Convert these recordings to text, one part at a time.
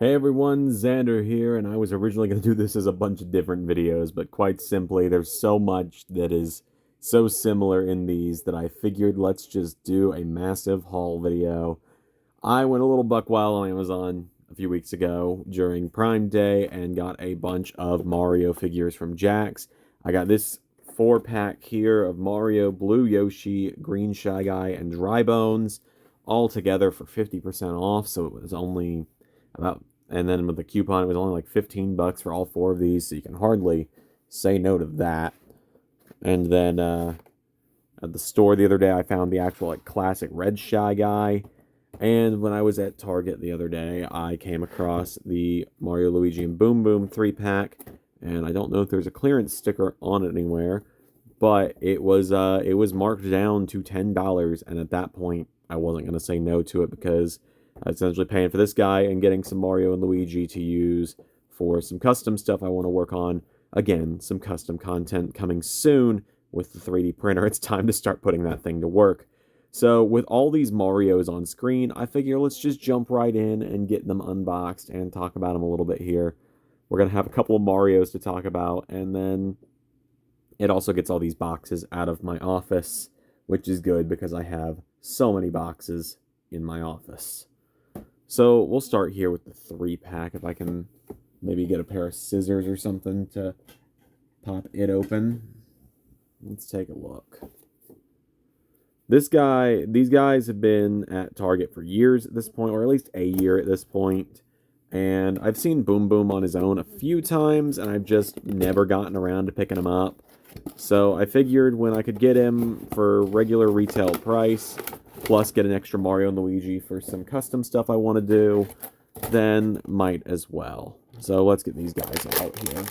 Hey everyone, Xander here, and I was originally going to do this as a bunch of different videos, but quite simply, there's so much that is so similar in these that I figured let's just do a massive haul video. I went a little buck wild on Amazon a few weeks ago during Prime Day and got a bunch of Mario figures from Jakks. I got this 4-pack here of Mario, Blue Yoshi, Green Shy Guy, and Dry Bones, all together for 50% off, so it was only about, and then with the coupon, it was only like 15 bucks for all four of these, so you can hardly say no to that. And then at the store the other day, I found the actual like classic Red Shy Guy. And when I was at Target the other day, I came across the Mario, Luigi, and Boom Boom 3-pack. And I don't know if there's a clearance sticker on it anywhere, but it was marked down to $10, and at that point, I wasn't going to say no to it because I was essentially paying for this guy and getting some Mario and Luigi to use for some custom stuff I want to work on. Again, some custom content coming soon with the 3D printer. It's time to start putting that thing to work. So with all these Marios on screen, I figure let's just jump right in and get them unboxed and talk about them a little bit here. We're going to have a couple of Marios to talk about, and then it also gets all these boxes out of my office, which is good because I have so many boxes in my office. So we'll start here with the 3-pack, if I can maybe get a pair of scissors or something to pop it open. Let's take a look. These guys have been at Target for years at this point, or at least a year at this point. And I've seen Boom Boom on his own a few times, and I've just never gotten around to picking him up. So I figured when I could get him for regular retail price, plus get an extra Mario and Luigi for some custom stuff I want to do, then might as well. So let's get these guys out here.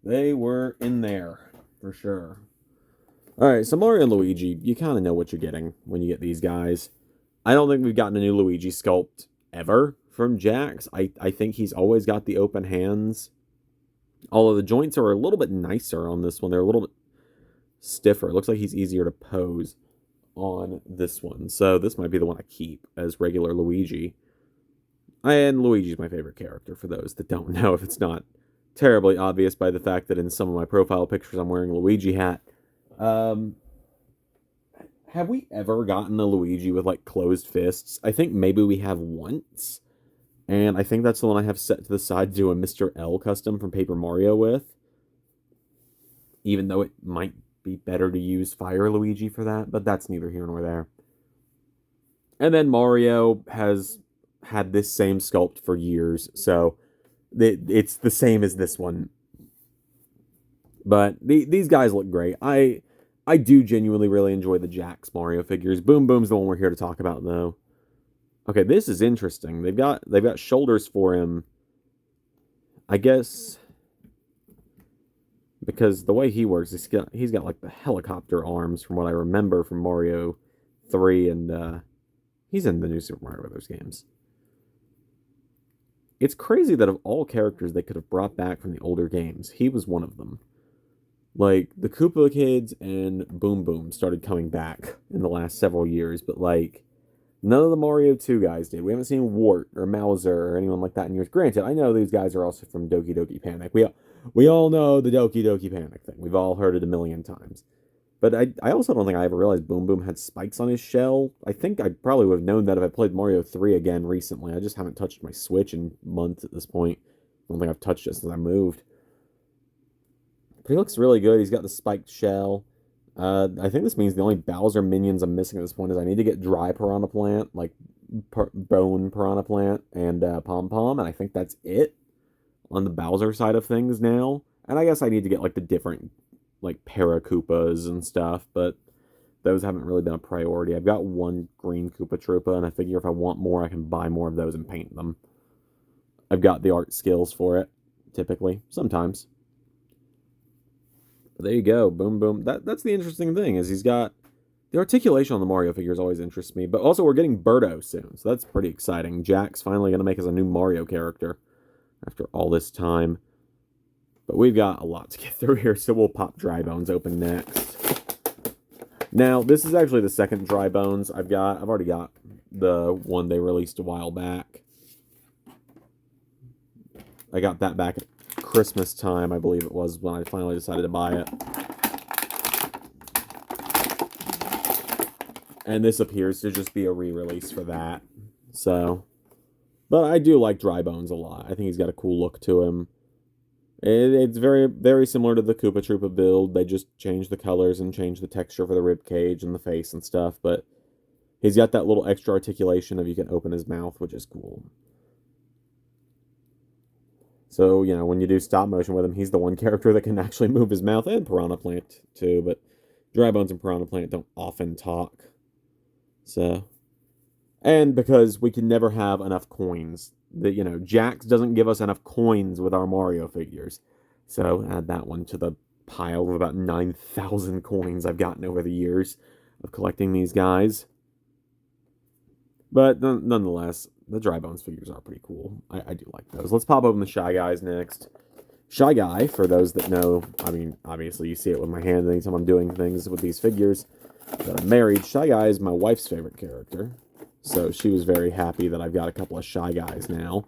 They were in there, for sure. Alright, so Mario and Luigi, you kind of know what you're getting when you get these guys. I don't think we've gotten a new Luigi sculpt ever from Jakks. I think he's always got the open hands. Although the joints are a little bit nicer on this one. They're a little bit stiffer. It looks like he's easier to pose on this one. So this might be the one I keep as regular Luigi. And Luigi's my favorite character, for those that don't know, if it's not terribly obvious by the fact that in some of my profile pictures I'm wearing a Luigi hat. Have we ever gotten a Luigi with like closed fists? I think maybe we have once. And I think that's the one I have set to the side to do a Mr. L custom from Paper Mario with. Even though it might be better to use Fire Luigi for that, but that's neither here nor there. And then Mario has had this same sculpt for years, so it's the same as this one. But these guys look great. I do genuinely really enjoy the Jakks Mario figures. Boom Boom's the one we're here to talk about, though. Okay, this is interesting. They've got shoulders for him. I guess because the way he works, he's got like the helicopter arms from what I remember from Mario 3, and he's in the new Super Mario Bros. Games. It's crazy that of all characters they could have brought back from the older games, he was one of them. Like, the Koopa Kids and Boom Boom started coming back in the last several years, but, like, none of the Mario 2 guys did. We haven't seen Wart or Mauser or anyone like that in years. Granted, I know these guys are also from Doki Doki Panic. We all know the Doki Doki Panic thing. We've all heard it a million times. But I also don't think I ever realized Boom Boom had spikes on his shell. I think I probably would have known that if I played Mario 3 again recently. I just haven't touched my Switch in months at this point. I don't think I've touched it since I moved. But he looks really good. He's got the spiked shell. I think this means the only Bowser minions I'm missing at this point is I need to get Dry Piranha Plant, like Bone Piranha Plant, and Pom Pom, and I think that's it on the Bowser side of things now. And I guess I need to get like the different like Para-Koopas and stuff, but those haven't really been a priority. I've got one green Koopa Troopa, and I figure if I want more, I can buy more of those and paint them. I've got the art skills for it, typically, sometimes. But there you go, Boom Boom. That's the interesting thing, is he's got The articulation on the Mario figures always interests me, but also we're getting Birdo soon, so that's pretty exciting. Jakks finally going to make us a new Mario character after all this time. But we've got a lot to get through here, so we'll pop Dry Bones open next. Now, this is actually the second Dry Bones I've already got the one they released a while back. I got that back at Christmas time, I believe it was, when I finally decided to buy it. And this appears to just be a re-release for that. So, but I do like Dry Bones a lot. I think he's got a cool look to him. It's very, very similar to the Koopa Troopa build. They just changed the colors and changed the texture for the rib cage and the face and stuff. But he's got that little extra articulation of you can open his mouth, which is cool. So, you know, when you do stop motion with him, he's the one character that can actually move his mouth, and Piranha Plant too. But Dry Bones and Piranha Plant don't often talk. So, and because we can never have enough coins. That, you know, Jakks doesn't give us enough coins with our Mario figures. So add that one to the pile of about 9,000 coins I've gotten over the years of collecting these guys. But nonetheless, the Dry Bones figures are pretty cool. I do like those. Let's pop open the Shy Guys next. Shy Guy, for those that know, I mean, obviously you see it with my hand anytime I'm doing things with these figures that I'm married. Shy Guy is my wife's favorite character. So she was very happy that I've got a couple of Shy Guys now.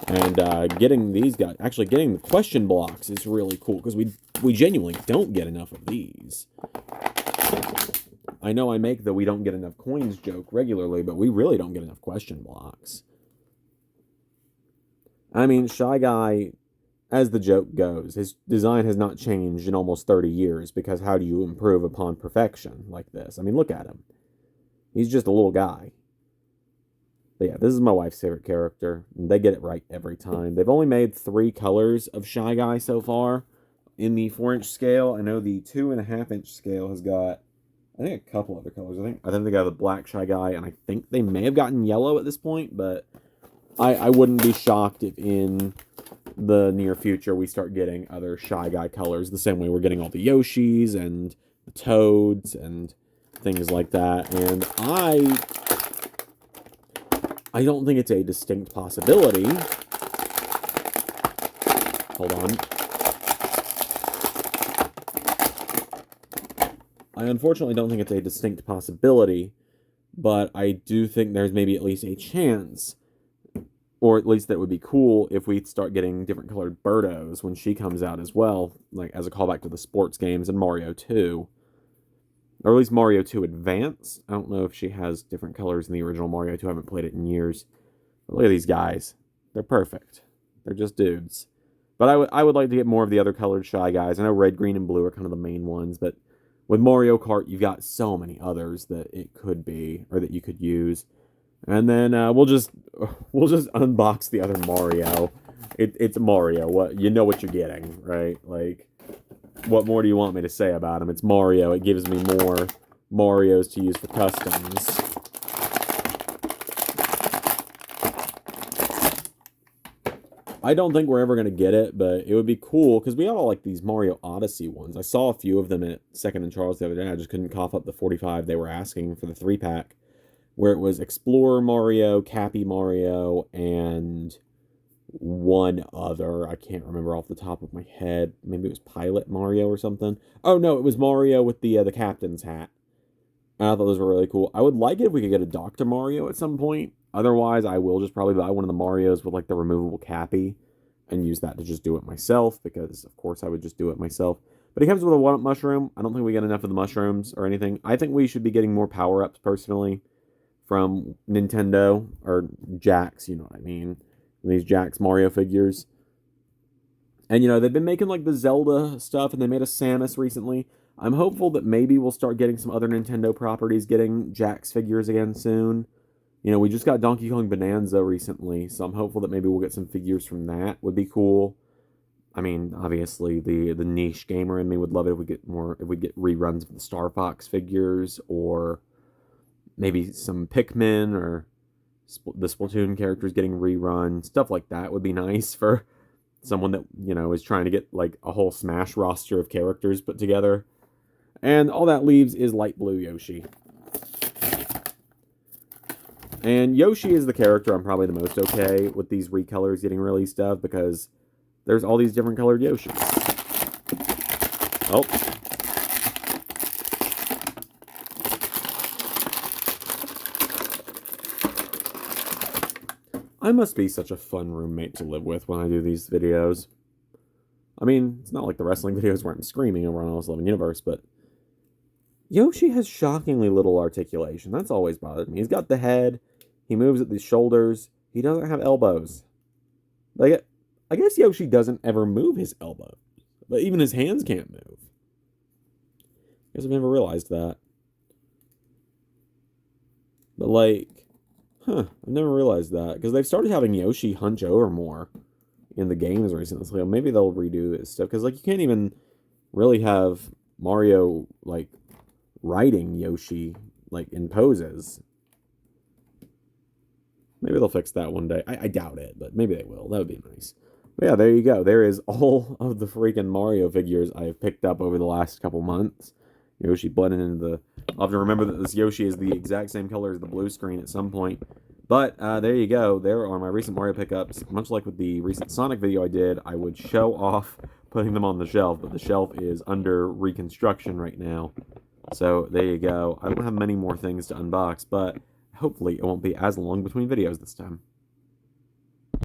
And getting these guys, actually getting the question blocks is really cool, because we genuinely don't get enough of these. I know I make the we don't get enough coins joke regularly, but we really don't get enough question blocks. I mean, Shy Guy, as the joke goes, his design has not changed in almost 30 years, because how do you improve upon perfection like this? I mean, look at him. He's just a little guy. But yeah, this is my wife's favorite character, and they get it right every time. They've only made 3 colors of Shy Guy so far in the 4-inch scale. I know the 2.5-inch scale has got, I think, a couple other colors. I think they got the black Shy Guy, and I think they may have gotten yellow at this point, but I wouldn't be shocked if in the near future we start getting other Shy Guy colors, the same way we're getting all the Yoshis and the Toads and things like that. And I don't think it's a distinct possibility. Hold on. I unfortunately don't think it's a distinct possibility, but I do think there's maybe at least a chance, or at least that would be cool, if we start getting different colored Birdos when she comes out as well, like as a callback to the sports games in Mario 2. Or at least Mario 2 Advance. I don't know if she has different colors in the original Mario 2. I haven't played it in years. But look at these guys. They're perfect. They're just dudes. But I would like to get more of the other colored Shy Guys. I know red, green, and blue are kind of the main ones. But with Mario Kart, you've got so many others that it could be, or that you could use. And then we'll just unbox the other Mario. It's Mario. What, you know what you're getting, right? Like, what more do you want me to say about him? It's Mario. It gives me more Marios to use for customs. I don't think we're ever going to get it, but it would be cool, because we all like these Mario Odyssey ones. I saw a few of them at 2nd and Charles the other day. I just couldn't cough up the 45 they were asking for the 3-pack, where it was Explorer Mario, Cappy Mario, and one other. I can't remember off the top of my head. Maybe it was Pilot Mario or something. Oh, no, it was Mario with the captain's hat. And I thought those were really cool. I would like it if we could get a Dr. Mario at some point. Otherwise, I will just probably buy one of the Marios with, like, the removable cappy and use that to just do it myself, because, of course, I would just do it myself. But it comes with a 1-up mushroom. I don't think we get enough of the mushrooms or anything. I think we should be getting more power-ups, personally, from Nintendo, or Jakks, you know what I mean. These Jakks Mario figures. And, you know, they've been making, like, the Zelda stuff, and they made a Samus recently. I'm hopeful that maybe we'll start getting some other Nintendo properties getting Jakks figures again soon. You know, we just got Donkey Kong Bonanza recently, so I'm hopeful that maybe we'll get some figures from that. Would be cool. I mean, obviously, the niche gamer in me would love it if we get reruns of the Star Fox figures, or maybe some Pikmin, or the Splatoon characters getting rerun. Stuff like that would be nice for someone that, you know, is trying to get, like, a whole Smash roster of characters put together. And all that leaves is Light Blue Yoshi. And Yoshi is the character I'm probably the most okay with these recolors getting released of, because there's all these different colored Yoshis. Oh. I must be such a fun roommate to live with when I do these videos. I mean, it's not like the wrestling videos where I'm screaming over on Almost 11 Universe, but Yoshi has shockingly little articulation. That's always bothered me. He's got the head, he moves at the shoulders, he doesn't have elbows. Like, I guess Yoshi doesn't ever move his elbow, but even his hands can't move. I guess I've never realized that. But like, I've never realized that, because they've started having Yoshi hunch over more in the games recently. So maybe they'll redo this stuff, because like you can't even really have Mario like riding Yoshi like in poses. Maybe they'll fix that one day. I doubt it, but maybe they will. That would be nice. But yeah, there you go. There is all of the freaking Mario figures I've picked up over the last couple months. Yoshi blending into the... I'll have to remember that this Yoshi is the exact same color as the blue screen at some point. But there you go. There are my recent Mario pickups. Much like with the recent Sonic video I did, I would show off putting them on the shelf, but the shelf is under reconstruction right now. So there you go. I don't have many more things to unbox, but hopefully it won't be as long between videos this time.